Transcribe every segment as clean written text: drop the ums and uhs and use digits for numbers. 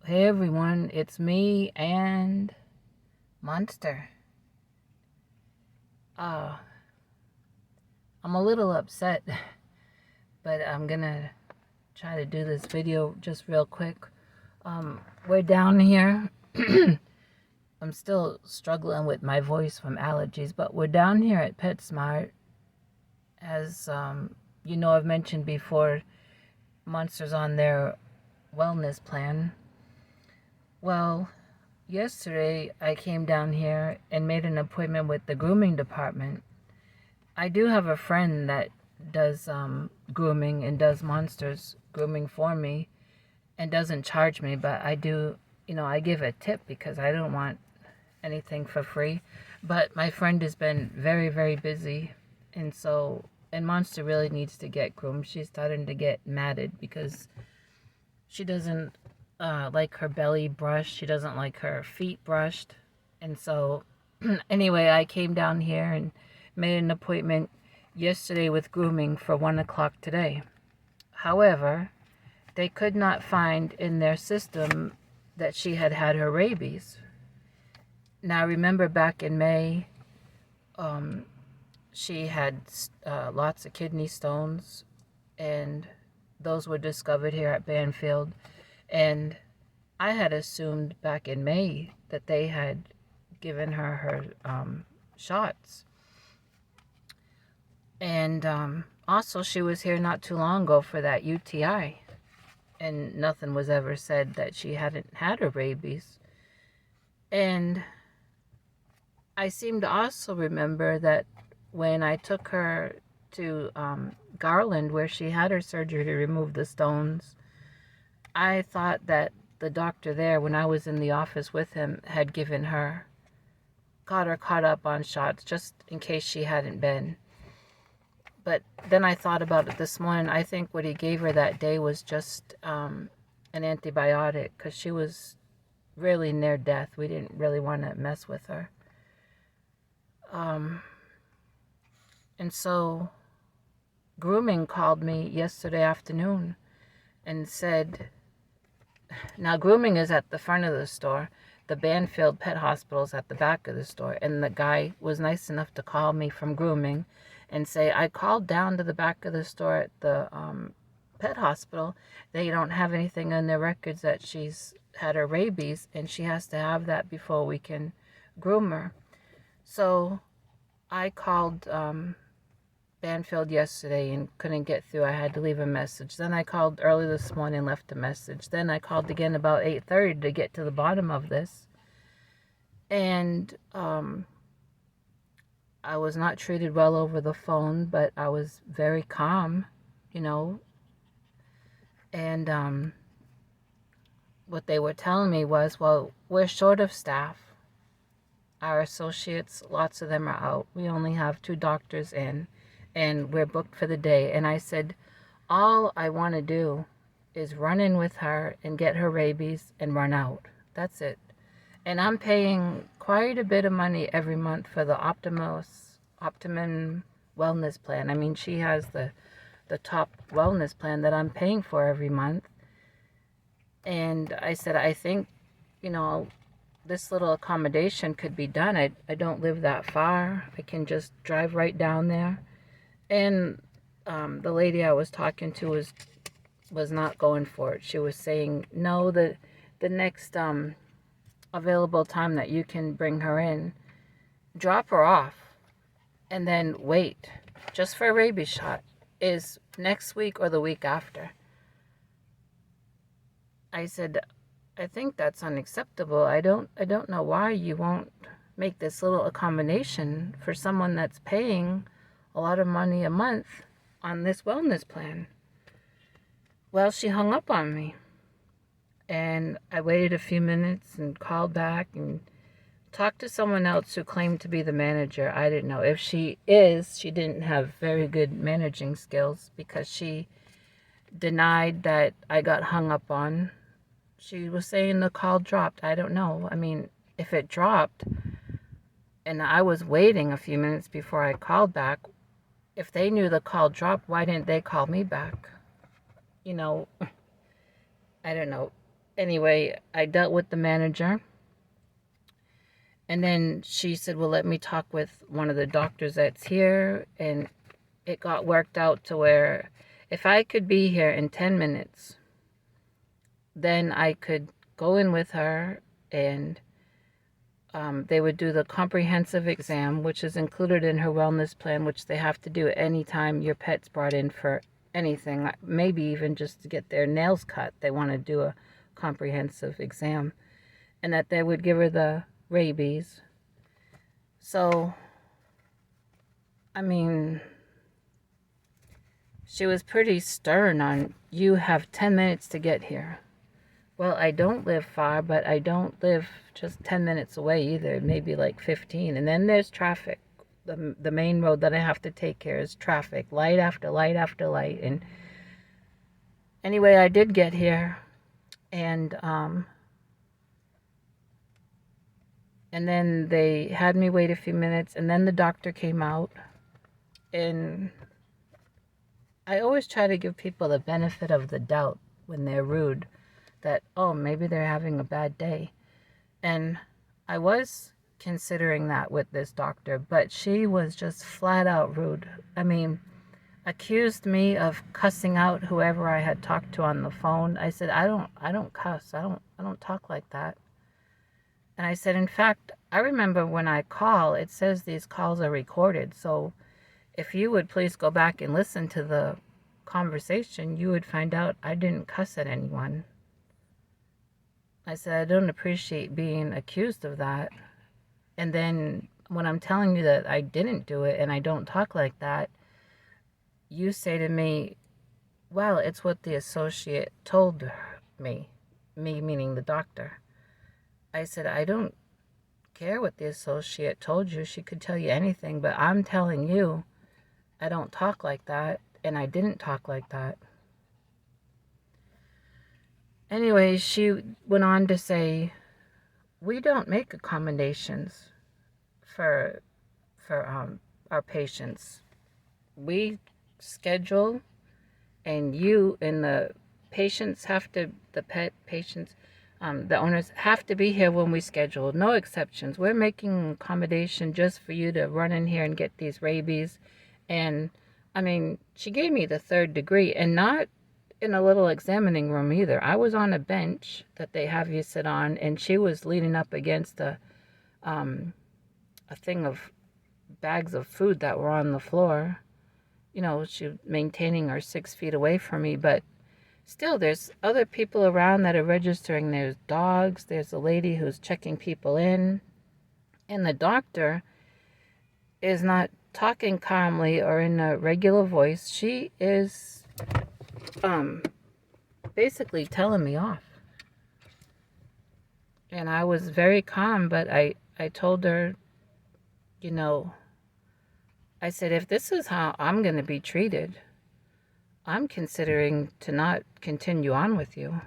Hey everyone, it's me and Monster. Uh, I'm a little upset, but I'm gonna try to do this video just real quick. We're down here. I'm still struggling with my voice from allergies, but we're down here at PetSmart. As you know, I've mentioned before, Monster's on their wellness plan. Well, yesterday I came down here and made an appointment with the grooming department. I do have a friend that does grooming and does Monster's grooming for me and doesn't charge me, but I do, I give a tip because I don't want anything for free. But my friend has been very, very busy, and Monster really needs to get groomed. She's starting to get matted because she doesn't like her belly brushed. She doesn't like her feet brushed. And so, anyway, I came down here and made an appointment yesterday with grooming for 1 o'clock today. However, they could not find in their system that she had had her rabies. Now, remember back in May, she had lots of kidney stones, and those were discovered here at Banfield. And I had assumed back in May that they had given her shots. And also, she was here not too long ago for that UTI, and nothing was ever said that she hadn't had her rabies. And I seem to also remember that when I took her to Garland, where she had her surgery to remove the stones, I thought that the doctor there, when I was in the office with him, had got her caught up on shots just in case she hadn't been. But then I thought about it this morning. I think what he gave her that day was just an antibiotic because she was really near death. We didn't really want to mess with her. And so grooming called me yesterday afternoon and said, now grooming is at the front of the store. The Banfield Pet Hospital is at the back of the store. And the guy was nice enough to call me from grooming and say, I called down to the back of the store at the pet hospital. They don't have anything in their records that she's had her rabies, and she has to have that before we can groom her. So I called Banfield yesterday and couldn't get through. I had to leave a message. Then I called early this morning and left a message. Then I called again about 8:30 to get to the bottom of this. And I was not treated well over the phone, but I was very calm, And what they were telling me was, well, we're short of staff. Our associates, lots of them are out. We only have 2 doctors in, and we're booked for the day. And I said, all I want to do is run in with her and get her rabies and run out. That's it. And I'm paying quite a bit of money every month for the Optimum wellness plan. I mean, she has the top wellness plan that I'm paying for every month. And I said, I think, this little accommodation could be done. I don't live that far. I can just drive right down there. And the lady I was talking to was not going for it. She was saying, no, the next available time that you can bring her in, drop her off and then wait just for a rabies shot is next week or the week after. I said, I think that's unacceptable. I don't know why you won't make this little accommodation for someone that's paying a lot of money a month on this wellness plan. Well, she hung up on me. And I waited a few minutes and called back and talked to someone else who claimed to be the manager. I didn't know. If she didn't have very good managing skills because she denied that I got hung up on. She was saying the call dropped. I don't know. I mean, if it dropped and I was waiting a few minutes before I called back, if they knew the call dropped, why didn't they call me back? I don't know. Anyway, I dealt with the manager. And then she said, well, let me talk with one of the doctors that's here. And it got worked out to where if I could be here in 10 minutes, then I could go in with her and they would do the comprehensive exam, which is included in her wellness plan, which they have to do anytime your pet's brought in for anything, maybe even just to get their nails cut. They want to do a comprehensive exam, and that they would give her the rabies. So, I mean, she was pretty stern on, you have 10 minutes to get here. Well, I don't live far, but I don't live just 10 minutes away either, maybe like 15. And then there's traffic. The main road that I have to take here is traffic, light after light after light. And anyway, I did get here, and then they had me wait a few minutes, and then the doctor came out. And I always try to give people the benefit of the doubt when they're rude, that, oh, maybe they're having a bad day. And I was considering that with this doctor, but she was just flat out rude. I mean, accused me of cussing out whoever I had talked to on the phone. I said, I don't cuss. I don't talk like that. And I said, in fact, I remember when I call, it says these calls are recorded. So if you would please go back and listen to the conversation, you would find out I didn't cuss at anyone. I said, I don't appreciate being accused of that. And then when I'm telling you that I didn't do it and I don't talk like that, you say to me, well, it's what the associate told me meaning the doctor. I said, I don't care what the associate told you. She could tell you anything, but I'm telling you, I don't talk like that, and I didn't talk like that. Anyway, she went on to say, we don't make accommodations for our patients. We schedule, and you and the patients have to, the pet patients, the owners have to be here when we schedule. No exceptions. We're making accommodation just for you to run in here and get these rabies. And I mean, she gave me the 3rd degree, and not in a little examining room either. I was on a bench that they have you sit on, and she was leaning up against a thing of bags of food that were on the floor. You know, she maintaining her 6 feet away from me, but still, there's other people around that are registering. There's dogs. There's a lady who's checking people in, and the doctor is not talking calmly or in a regular voice. She is basically telling me off. And I was very calm, but I told her, you know, I said, if this is how I'm going to be treated, I'm considering to not continue on with you.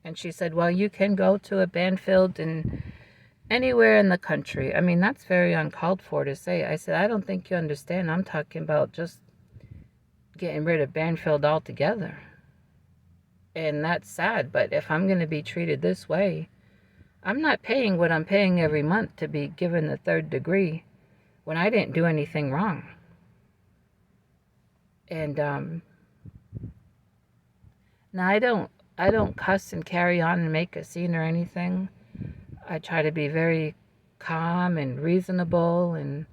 And she said, well, you can go to a Banfield and anywhere in the country. I mean, that's very uncalled for to say. I said, I don't think you understand. I'm talking about just getting rid of Banfield altogether. And that's sad, but if I'm going to be treated this way, I'm not paying what I'm paying every month to be given the 3rd degree when I didn't do anything wrong. And now I don't cuss and carry on and make a scene or anything. I try to be very calm and reasonable, and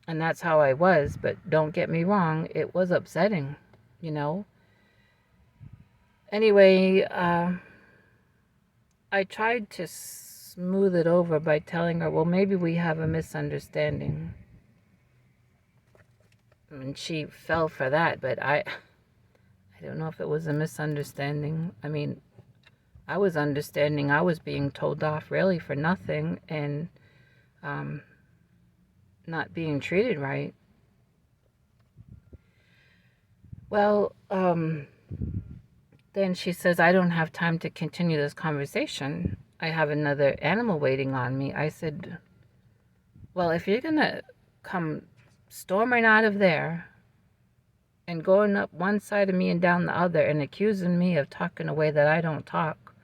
that's how I was. But don't get me wrong, it was upsetting, you know. Anyway, I tried to smooth it over by telling her, well, maybe we have a misunderstanding. And she fell for that, but I don't know if it was a misunderstanding. I mean, I was understanding I was being told off really for nothing, and not being treated right. Well, then she says, I don't have time to continue this conversation. I have another animal waiting on me. I said, well, if you're going to come storming out of there and going up one side of me and down the other and accusing me of talking a way that I don't talk.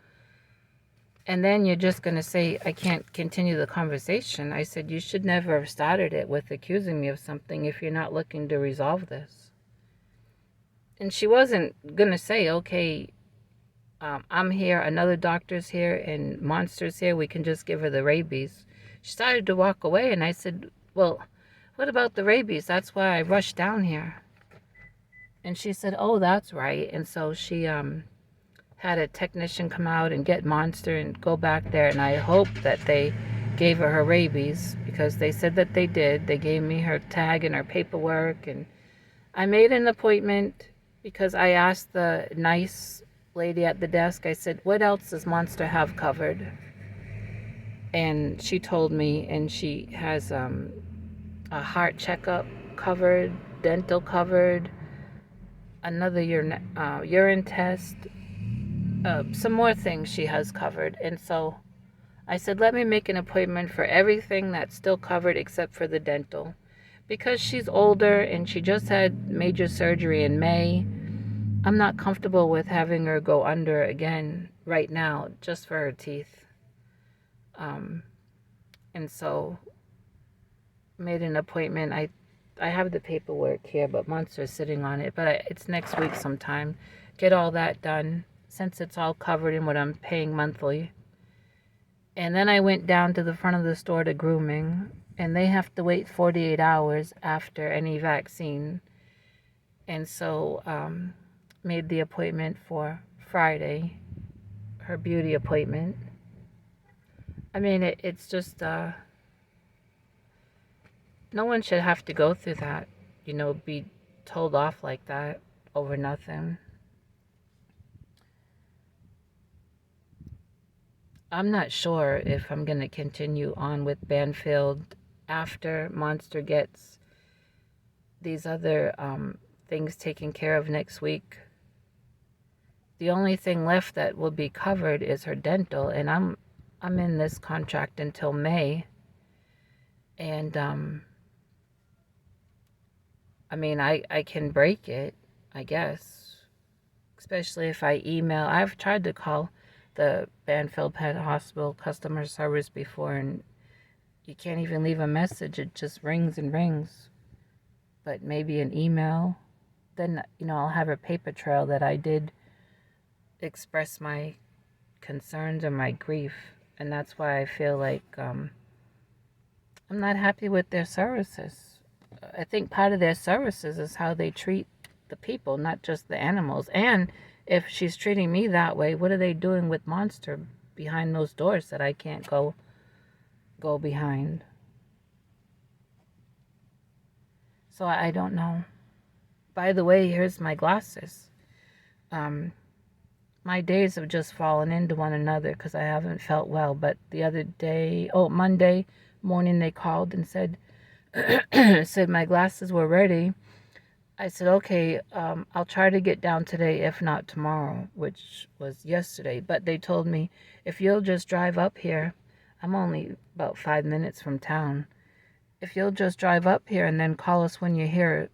And then you're just going to say, I can't continue the conversation. I said, you should never have started it with accusing me of something if you're not looking to resolve this. And she wasn't going to say, okay, I'm here, another doctor's here, and Monster's here, we can just give her the rabies. She started to walk away, and I said, well, what about the rabies? That's why I rushed down here. And she said, oh, that's right. And so she had a technician come out and get Monster and go back there, and I hope that they gave her rabies, because they said that they did. They gave me her tag and her paperwork, and I made an appointment because I asked the nice lady at the desk, I said, what else does Monster have covered? And she told me, and she has a heart checkup covered, dental covered, another urine test, some more things she has covered. And so I said, let me make an appointment for everything that's still covered except for the dental. Because she's older and she just had major surgery in May, I'm not comfortable with having her go under again right now just for her teeth. And so made an appointment. I have the paperwork here, but Monster's sitting on it. But it's next week sometime. Get all that done since it's all covered in what I'm paying monthly. And then I went down to the front of the store to grooming, and they have to wait 48 hours after any vaccine. And so made the appointment for Friday, her beauty appointment. I mean, it's just, no one should have to go through that, be told off like that over nothing. I'm not sure if I'm going to continue on with Banfield after Monster gets these other things taken care of next week. The only thing left that will be covered is her dental, and I'm in this contract until May. And I mean, I can break it, I guess, especially if I email. I've tried to call the Banfield Pet Hospital customer service before, and you can't even leave a message. It just rings and rings. But maybe an email, then I'll have a paper trail that I did express my concerns or my grief. And that's why I feel like I'm not happy with their services. I think part of their services is how they treat the people, not just the animals. And if she's treating me that way, what are they doing with Monster behind those doors that I can't go behind? So I don't know. By the way, here's my glasses. My days have just fallen into one another because I haven't felt well. But the other day, Monday morning, they called and said, said my glasses were ready. I said, okay, I'll try to get down today, if not tomorrow, which was yesterday. But they told me, if you'll just drive up here, I'm only about 5 minutes from town. If you'll just drive up here and then call us when you're here,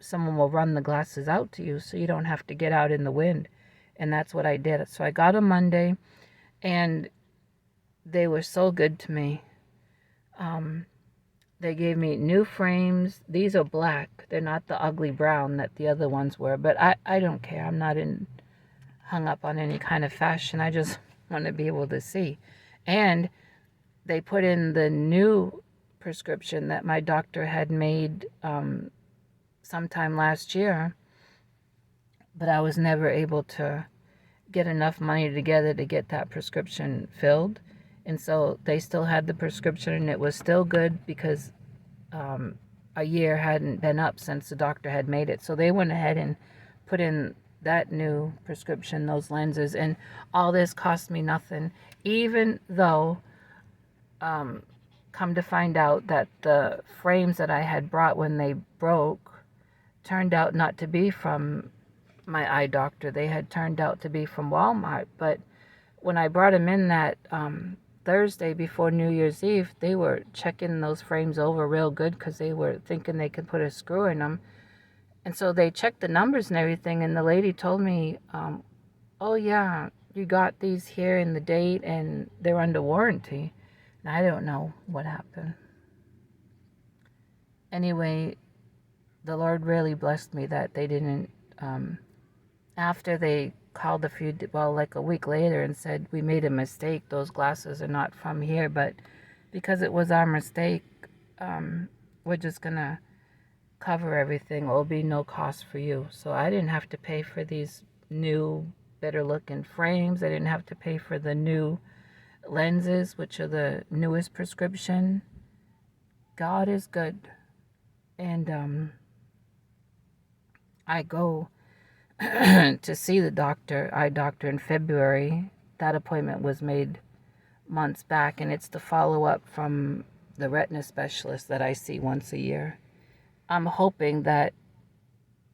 someone will run the glasses out to you so you don't have to get out in the wind. And that's what I did. So I got them Monday, and they were so good to me. They gave me new frames. These are black. They're not the ugly brown that the other ones were. But I don't care. I'm not hung up on any kind of fashion. I just want to be able to see. And they put in the new prescription that my doctor had made sometime last year. But I was never able to get enough money together to get that prescription filled. And so they still had the prescription, and it was still good because a year hadn't been up since the doctor had made it. So they went ahead and put in that new prescription, those lenses, and all this cost me nothing, even though come to find out that the frames that I had brought when they broke turned out not to be from my eye doctor. They had turned out to be from Walmart. But when I brought them in that Thursday before New Year's Eve, they were checking those frames over real good because they were thinking they could put a screw in them. And so they checked the numbers and everything, and the lady told me, oh yeah, you got these here in the date and they're under warranty. And I don't know what happened. Anyway, the Lord really blessed me that they didn't, after they called like a week later and said, we made a mistake, those glasses are not from here, but because it was our mistake, we're just gonna cover everything. It will be no cost for you. So I didn't have to pay for these new, better looking frames. I didn't have to pay for the new lenses, which are the newest prescription. God is good. And I go to see the eye doctor in February. That appointment was made months back, and it's the follow-up from the retina specialist that I see once a year. I'm hoping that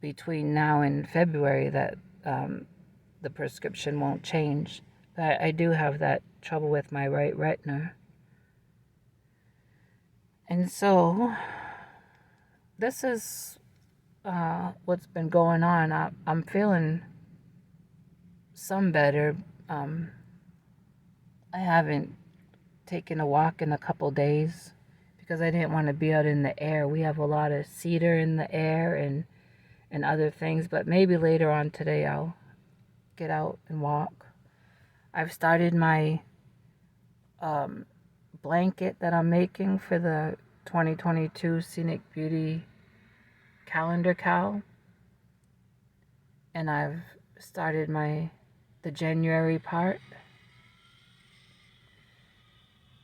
between now and February that the prescription won't change. But I do have that trouble with my right retina. And so this is what's been going on. I'm feeling some better. I haven't taken a walk in a couple days because I didn't want to be out in the air. We have a lot of cedar in the air and other things, but maybe later on today I'll get out and walk. I've started my blanket that I'm making for the 2022 Scenic Beauty Calendar Cal, and I've started the January part.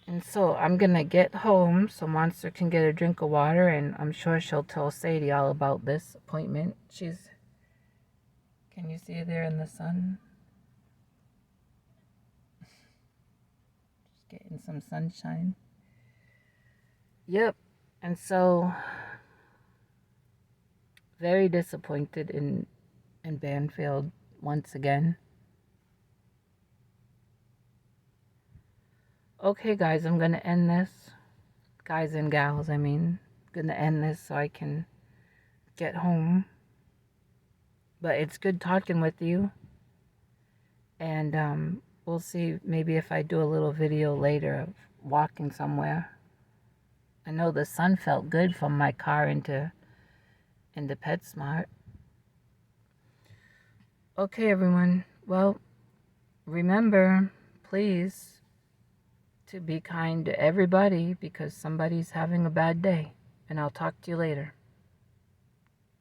And so I'm gonna get home so Monster can get a drink of water, and I'm sure she'll tell Sadie all about this appointment. Can you see her there in the sun? Just getting some sunshine. Yep. And so very disappointed in Banfield once again. Okay, guys, I'm gonna end this. Guys and gals, I mean. I'm gonna end this so I can get home. But it's good talking with you. And we'll see maybe if I do a little video later of walking somewhere. I know the sun felt good from my car into PetSmart. Okay, everyone. Well, remember, please, to be kind to everybody because somebody's having a bad day. And I'll talk to you later.